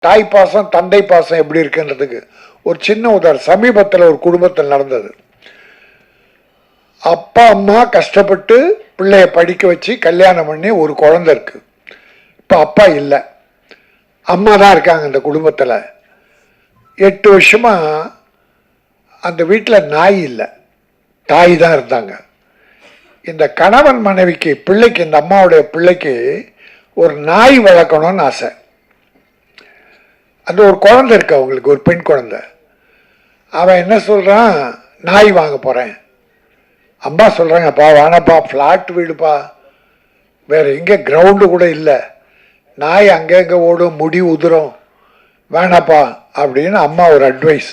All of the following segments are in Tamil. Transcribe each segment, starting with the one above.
தாய் பாசம் தந்தை பாசம் எப்படி இருக்குன்றதுக்கு ஒரு சின்ன உதாரணம். சமீபத்தில் ஒரு குடும்பத்தில் நடந்தது. அப்பா அம்மா கஷ்டப்பட்டு பிள்ளைய படிக்க வச்சு கல்யாணம் பண்ணி ஒரு குழந்தை இருக்கு. இப்போ அப்பா இல்லை, அம்மா தான் இருக்காங்க அந்த குடும்பத்தில். 8 வருஷமா அந்த வீட்டில் நாய் இல்லை, தாய் தான் இருந்தாங்க. இந்த கணவன் மனைவிக்கு பிள்ளைக்கு, இந்த அம்மாவுடைய பிள்ளைக்கு ஒரு நாய் வளர்க்கணும்னு ஆசை. அந்த ஒரு குழந்தை இருக்கு அவங்களுக்கு, ஒரு பெண் குழந்தை. அவன் என்ன சொல்கிறான், நாய் வாங்க போகிறேன். அம்மா சொல்கிறாங்கப்பா வேணாப்பா, ஃப்ளாட் வீடுப்பா, வேறு எங்கே கிரவுண்டு கூட இல்லை, நாய் அங்கங்கே ஓடும், முடி உதிரும், வேணாப்பா அப்படின்னு அம்மா ஒரு அட்வைஸ்.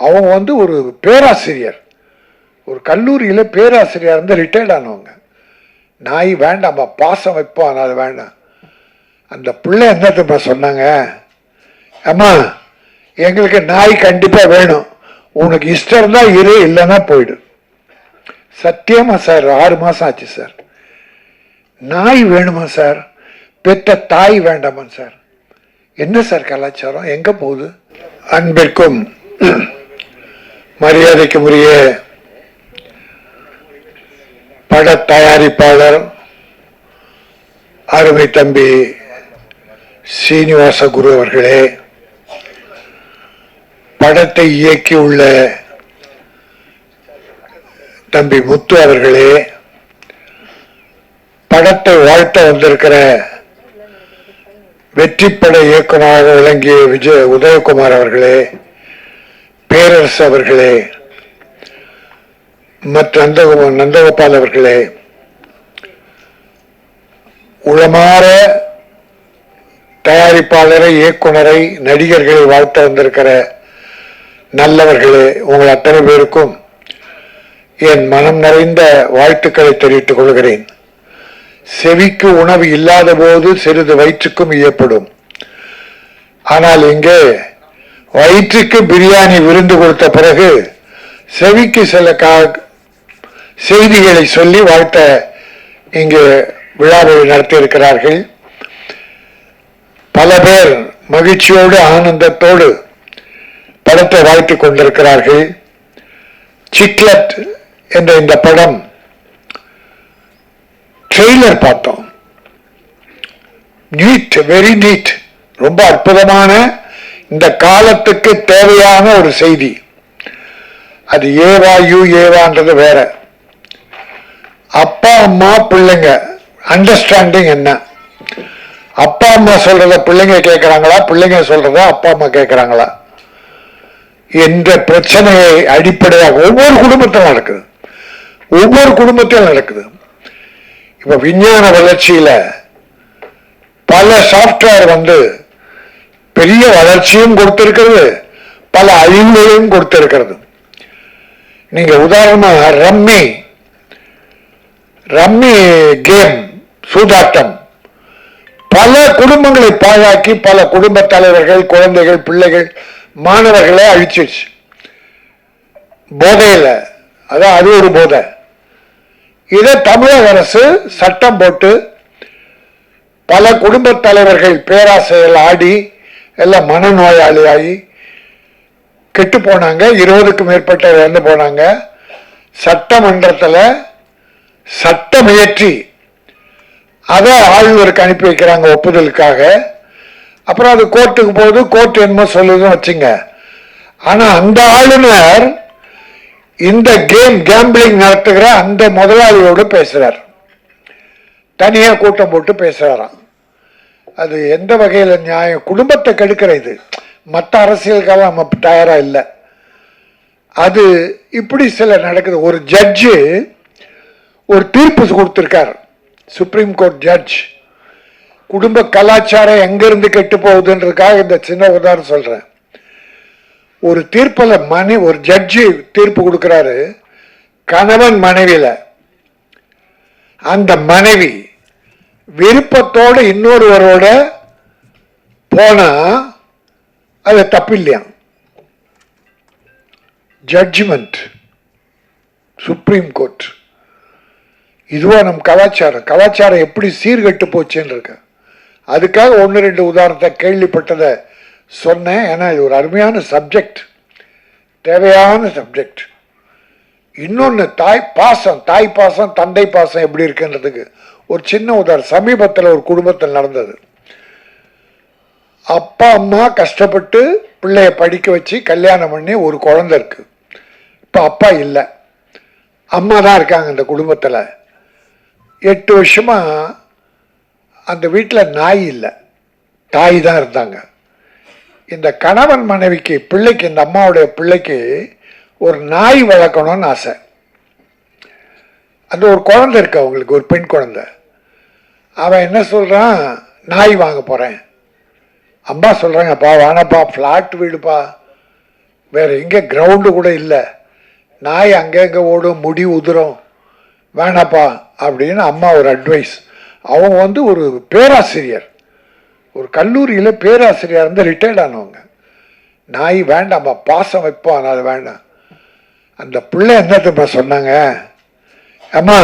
அவங்க ஒரு பேராசிரியர், ஒரு கல்லூரியில் பேராசிரியர் இருந்து ரிட்டையர்ட் ஆனவங்க. நாய் வேண்டாம்ப்பா, பாசம் வைப்போம், அதனால் வேண்டாம். அந்த பிள்ளை என்னத்துப்பா சொன்னாங்க, அம்மா எங்களுக்கு நாய் கண்டிப்பாக வேணும், உனக்கு இஷ்டம் இருந்தால் இரு, இல்லைன்னா போயிடு. சத்தியமா சார், 6 மாதம் ஆச்சு சார். நாய் வேணுமா சார், பெற்ற தாய் வேண்டாமா சார்? என்ன சார் கலாச்சாரம், எங்கே போகுது? அன்பிற்கும் மரியாதைக்கும் உரிய பட தயாரிப்பாளர் அருமை தம்பி சீனிவாச குரு அவர்களே, படத்தை இயக்கியுள்ள தம்பி முத்து அவர்களே, படத்தை வாழ்த்த வந்திருக்கிற வெற்றிப்பட இயக்குநராக விளங்கிய உதயகுமார் அவர்களே, பேரரசு அவர்களே, மற்ற நந்தகோபால் அவர்களே, உளமாற தயாரிப்பாளரை, இயக்குனரை, நடிகர்களை வாழ்த்த வந்திருக்கிற நல்லவர்களே, உங்கள் அத்தனை பேருக்கும் என் மனம் நிறைந்த வாழ்த்துக்களை தெரிவித்துக் கொள்கிறேன். செவிக்கு உணவு இல்லாத போது சிறிது வயிற்றுக்கும் இயப்படும். ஆனால் இங்கே வயிற்றுக்கு பிரியாணி விருந்து கொடுத்த பிறகு செவிக்கு சில செய்திகளை சொல்லி வாழ்த்த இங்கு விழாவை நடத்தியிருக்கிறார்கள். பல பேர் மகிழ்ச்சியோடு ஆனந்தத்தோடு படத்தை வாழ்த்திக் கொண்டிருக்கிறார்கள். சிக்லெட் என்ற இந்த படம் ட்ரெய்லர் பார்த்தோம். நீட், வெரி நீட், ரொம்ப அற்புதமான, இந்த காலத்துக்கு தேவையான ஒரு செய்தி. அது ஏவா யூ ஏவான்றது வேற. அப்பா அம்மா பிள்ளைங்க அண்டர்ஸ்டாண்டிங் என்ன? அப்பா அம்மா சொல்றத பிள்ளைங்க கேட்கிறாங்களா, பிள்ளைங்க சொல்றத அப்பா அம்மா கேட்கிறாங்களா என்ற பிரச்சனையை அடிப்படையாக ஒவ்வொரு குடும்பத்திலும் நடக்குது, ஒவ்வொரு குடும்பத்திலும் நடக்குது. இப்ப விஞ்ஞான வளர்ச்சியில பல சாப்ட்வேர் பெரிய வளர்ச்சியும் கொடுத்திருக்கிறது, பல அழிவுகளையும் கொடுத்திருக்கிறது. நீங்க உதாரணமா ரம்மி கேம், சூதாட்டம் பல குடும்பங்களை பாழாக்கி பல குடும்ப தலைவர்கள், குழந்தைகள், பிள்ளைகள், மாணவர்களை அழிச்சிருச்சு. போதையில அதான் அது ஒரு போதை. இதை தமிழக அரசு சட்டம் போட்டு பல குடும்ப தலைவர்கள் பேராசையில் ஆடி எல்லாம் மனநோயாளியாகி கெட்டு போனாங்க. 20க்கும் மேற்பட்ட இறந்து போனாங்க. சட்டமன்றத்தில் சட்டம் இயற்றி அதை ஆளுநருக்கு அனுப்பி வைக்கிறாங்க ஒப்புதலுக்காக. அப்புறம் அது கோர்ட்டுக்கு போகுது, கோர்ட் என்னமோ சொல்லுதுன்னு வச்சுங்க. ஆனா அந்த ஆளுநர் இந்த கேம்பிளிங் நடத்துகிற அந்த முதலாளியோடு பேசுறார், தனியா கூட்டம் போட்டு பேசுறாராம். அது எந்த வகையில் நியாயம்? குடும்பத்தை கெடுக்கிற இது. மற்ற அரசியலுக்காக நம்ம தயாரா இல்லை. அது இப்படி சில நடக்குது. ஒரு ஜட்ஜு ஒரு தீர்ப்பு கொடுத்திருக்கார், சுப்ரீம் கோர்ட் ஜட்ஜ். குடும்ப கலாச்சாரம் எங்கிருந்து கெட்டு போகுதுன்றதுக்காக இந்த சின்ன உதாரணம் சொல்றேன். ஒரு தீர்ப்பில் ஒரு ஜட்ஜி தீர்ப்பு கொடுக்கிறாரு, கணவன் மனைவியில அந்த மனைவி விருப்பத்தோடு இன்னொருவரோட போனா அது தப்பில்லையா? Judgement supreme court. இதுவா நம் கலாச்சாரம் எப்படி சீர்கட்டு போச்சுன்னு இருக்க. அதுக்காக 1-2 உதாரணத்தை கேள்விப்பட்டதை சொன்னேன். ஏன்னா இது ஒரு அருமையான சப்ஜெக்ட், தேவையான சப்ஜெக்ட். இன்னொன்று தாய் பாசம் தந்தை பாசம் எப்படி இருக்குன்றதுக்கு ஒரு சின்ன உதாரணம். சமீபத்தில் ஒரு குடும்பத்தில் நடந்தது. அப்பா அம்மா கஷ்டப்பட்டு பிள்ளைய படிக்க வச்சு கல்யாணம் பண்ணி ஒரு குழந்தை இருக்கு. இப்போ அப்பா இல்லை, அம்மா தான் இருக்காங்க அந்த குடும்பத்தில். 8 வருஷமா அந்த வீட்டில் நாய் இல்லை, தாய் தான் இருந்தாங்க. இந்த கணவன் மனைவிக்கு பிள்ளைக்கு, இந்த அம்மாவுடைய பிள்ளைக்கு ஒரு நாய் வளர்க்கணும்னு ஆசை. அந்த ஒரு குழந்தை இருக்கு அவங்களுக்கு, ஒரு பெண் குழந்தை. அவன் என்ன சொல்கிறான், நாய் வாங்க போகிறேன். அம்மா சொல்கிறாங்கப்பா வேணாப்பா, ஃப்ளாட் வீடுப்பா, வேறு எங்கே கிரவுண்டு கூட இல்லை, நாய் அங்கங்கே ஓடும், முடி உதிரும், வேணாப்பா அப்படின்னு அம்மா ஒரு அட்வைஸ். அவங்க ஒரு பேராசிரியர், ஒரு கல்லூரியில் பேராசிரியர் இருந்து ரிட்டையர்ட் ஆனவங்க. நாய் வேண்டாம்ப்பா, பாசம் வைப்போம், அது வேண்டாம். அந்த பிள்ளை என்னத்தப்பா சொன்னாங்க, அம்மா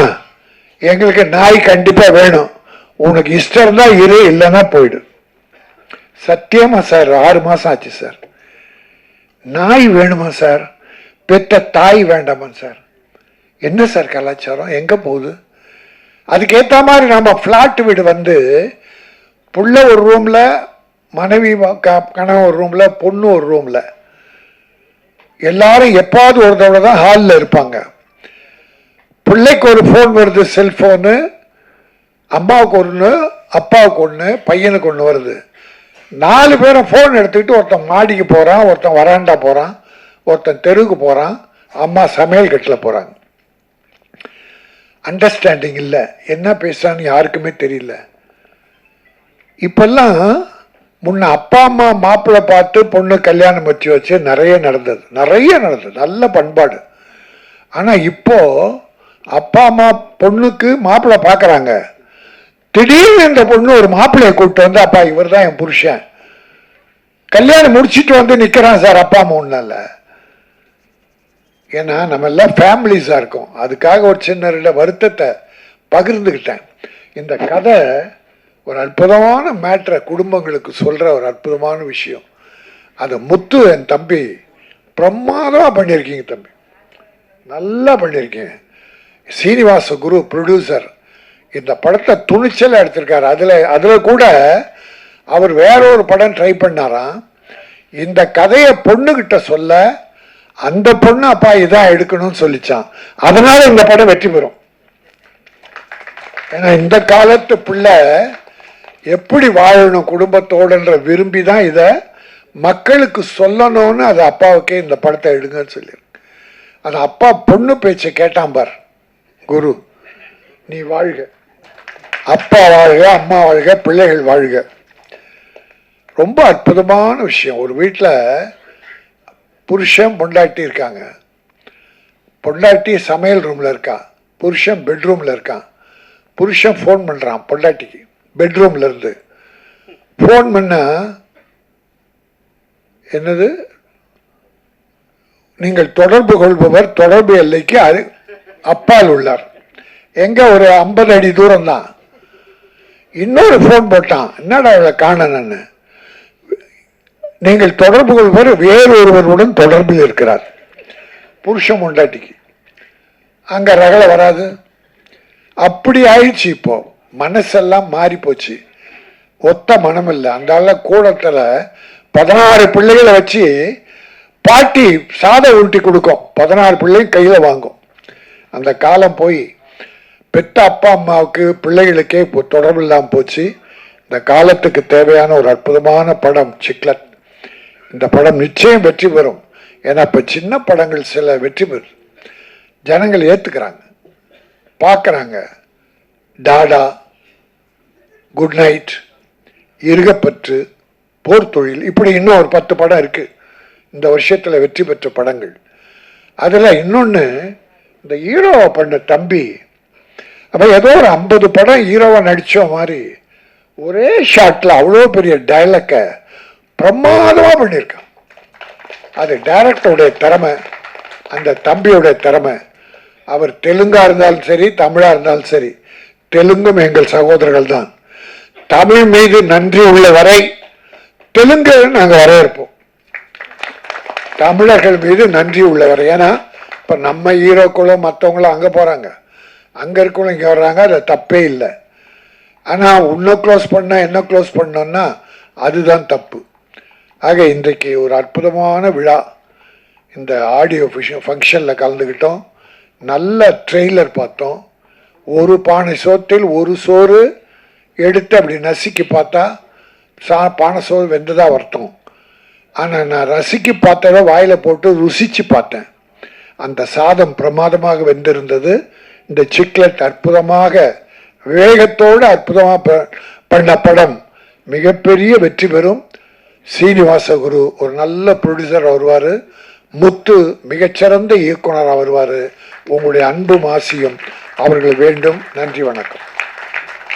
எங்களுக்கு நாய் கண்டிப்பாக வேணும், உனக்கு இஷ்டம் இருந்தால் இரு, இல்லைன்னா போயிடு. சத்தியமா சார், 6 மாதம் ஆச்சு சார். நாய் வேணுமா சார், பெற்ற தாய் வேண்டாமா சார்? என்ன சார் கலாச்சாரம், எங்கே போகுது? அதுக்கேற்ற மாதிரி நம்ம ஃப்ளாட் வீடு புள்ள ஒரு ரூமில், மனைவி கணவன் ஒரு ரூமில், பொண்ணு ஒரு ரூமில், எல்லாரும் எப்பாவது ஒரு தடவை தான் ஹாலில் இருப்பாங்க. பிள்ளைக்கு ஒரு ஃபோன் வருது, செல்ஃபோனு, அம்மாவுக்கு ஒன்று, அப்பாவுக்கு ஒன்று, பையனுக்கு ஒன்று வருது. 4 பேரும் ஃபோன் எடுத்துக்கிட்டு ஒருத்தன் மாடிக்கு போகிறான், ஒருத்தன் வராண்டா போகிறான், ஒருத்தன் தெருவுக்கு போகிறான், அம்மா சமையல் கட்டில் போகிறாங்க. அண்டர்ஸ்டாண்டிங் இல்லை, என்ன பேசுகிறான்னு யாருக்குமே தெரியல. இப்பெல்லாம் முன்ன அப்பா அம்மா மாப்பிள்ளை பார்த்து பொண்ணு கல்யாணம் வச்சு நிறைய நடந்தது, நல்ல பண்பாடு. ஆனால் இப்போ அப்பா அம்மா பொண்ணுக்கு மாப்பிள்ளை பார்க்குறாங்க, திடீர்னு இந்த பொண்ணு ஒரு மாப்பிள்ளையை கூப்பிட்டு அப்பா இவர் தான் என் புருஷன், கல்யாணம் முடிச்சுட்டு நிற்கிறான் சார் அப்பா அம்மா. ஒன்றும் ஏன்னா நம்ம எல்லாம் ஃபேமிலிஸாக இருக்கோம். அதுக்காக ஒரு சின்ன வருத்தத்தை பகிர்ந்துக்கிட்டேன். இந்த கதை ஒரு அற்புதமான மேட்ரை குடும்பங்களுக்கு சொல்கிற ஒரு அற்புதமான விஷயம். அதை முத்து என் தம்பி பிரமாதமாக பண்ணியிருக்கீங்க தம்பி, நல்லா பண்ணியிருக்கீங்க. சீனிவாச குரு ப்ரொடியூசர் இந்த படத்தை துணிச்சலாக எடுத்திருக்காரு. அதில் கூட அவர் வேற ஒரு படம் ட்ரை பண்ணாராம். இந்த கதையை பொண்ணுகிட்ட சொல்ல அந்த பொண்ணு அப்பா இதான் எடுக்கணும்னு சொல்லிச்சான். அதனால இந்த படம் வெற்றி பெறும். ஏன்னா இந்த காலத்து பிள்ளை எப்படி வாழணும் குடும்பத்தோடுன்ற விரும்பி தான் இதை மக்களுக்கு சொல்லணும்னு அது அப்பாவுக்கே இந்த படத்தை எடுங்கன்னு சொல்லியிருக்கு. அது அப்பா பொண்ணு பேச்சை கேட்டான் பார், குரு நீ வாழ்க, அப்பா வாழ்க, அம்மா வாழ்க, பிள்ளைகள் வாழ்க. ரொம்ப அற்புதமான விஷயம். ஒரு வீட்டில் புருஷன் பொண்டாட்டி இருக்காங்க. பொண்டாட்டி சமையல் ரூமில் இருக்கா, புருஷன் பெட்ரூமில் இருக்கான். புருஷன் ஃபோன் பண்ணுறான் பொண்டாட்டிக்கு பெட்ரூம்ல இருந்து. ஃபோன் பண்ண என்னது, நீங்கள் தொடர்பு கொள்பவர் தொடர்பு எல்லைக்கு அப்பால் உள்ளார். எங்க ஒரு 50 அடி தூரம் தான். இன்னொரு ஃபோன் போட்டான், என்னடா அவளை காணன்னு. நீங்கள் தொடர்பு கொள்பவர் வேறு ஒருவருடன் தொடர்பில் இருக்கிறார். புருஷன் பொண்டாட்டிக்கு அங்க ரகலை வராது. அப்படி ஆயிடுச்சு. இப்போ மனசெல்லாம் மாறி போச்சு, ஒத்த மனம் இல்லை. அந்த கூடத்தில் 16 பிள்ளைகளை வச்சு பாட்டி சாதம் ஊட்டி கொடுக்கும், 16 பிள்ளையும் கையில் வாங்கும். அந்த காலம் போய் பெற்ற அப்பா அம்மாவுக்கு பிள்ளைகளுக்கே இப்போ தொடர்பு இல்லாமல் போச்சு. இந்த காலத்துக்கு தேவையான ஒரு அற்புதமான படம் சிக்லட். இந்த படம் நிச்சயம் வெற்றி பெறும். ஏன்னா இப்போ சின்ன படங்கள் சில வெற்றி பெறும், ஜனங்கள் ஏற்றுக்கிறாங்க, பார்க்குறாங்க. டாடா, குட் நைட், இருகப்பற்று, போர் தொழில், இப்படி இன்னும் ஒரு 10 படம் இருக்கு இந்த வருஷத்தில் வெற்றி பெற்ற படங்கள். அதில் இன்னொன்று, இந்த ஹீரோவை பண்ண தம்பி அப்போ ஏதோ ஒரு 50 படம் ஹீரோவை நடித்த மாதிரி ஒரே ஷாட்டில் அவ்வளோ பெரிய டைலாக்கை பிரமாதமாக பண்ணியிருக்கான். அது டைரக்டருடைய திறமை, அந்த தம்பியுடைய திறமை. அவர் தெலுங்கா இருந்தாலும் சரி, தமிழாக இருந்தாலும் சரி, தெலுங்கும் எங்கள் சகோதரர்கள் தான். தமிழ் மீது நன்றி உள்ள வரை தெலுங்கு நாங்கள் வரவேற்போம். தமிழர்கள் மீது நன்றி உள்ளவர். ஏன்னா இப்போ நம்ம ஹீரோக்களும் மற்றவங்களும் அங்கே போகிறாங்க, அங்கே இருக்கவங்களும் இங்கே வர்றாங்க, அது தப்பே இல்லை. ஆனால் உன்னை க்ளோஸ் பண்ண என்ன க்ளோஸ் பண்ணோன்னா அதுதான் தப்பு. ஆக இன்றைக்கு ஒரு அற்புதமான விழா. இந்த ஆடியோ ஃபங்க்ஷனில் கலந்துக்கிட்டோம். நல்ல ட்ரெய்லர் பார்த்தோம். ஒரு பானை சோத்தில் ஒரு சோறு எடுத்து அப்படி நசுக்கி பார்த்தா பானை சோறு வெந்ததாக வருத்தம். ஆனால் நான் ரசிக்கு பார்த்ததை வாயில் போட்டு ருசித்து பார்த்தேன். அந்த சாதம் பிரமாதமாக வெந்திருந்தது. இந்த சிக்லெட் அற்புதமாக வேகத்தோடு அற்புதமாக பண்ண படம் மிகப்பெரிய வெற்றி பெறும். சீனிவாசகுரு ஒரு நல்ல ப்ரொடியூசர் வருவார். முத்து மிகச்சிறந்த இயக்குனராக வருவார். உங்களுடைய அன்பும் ஆசியும் அவர்கள் வேண்டும். நன்றி, வணக்கம்.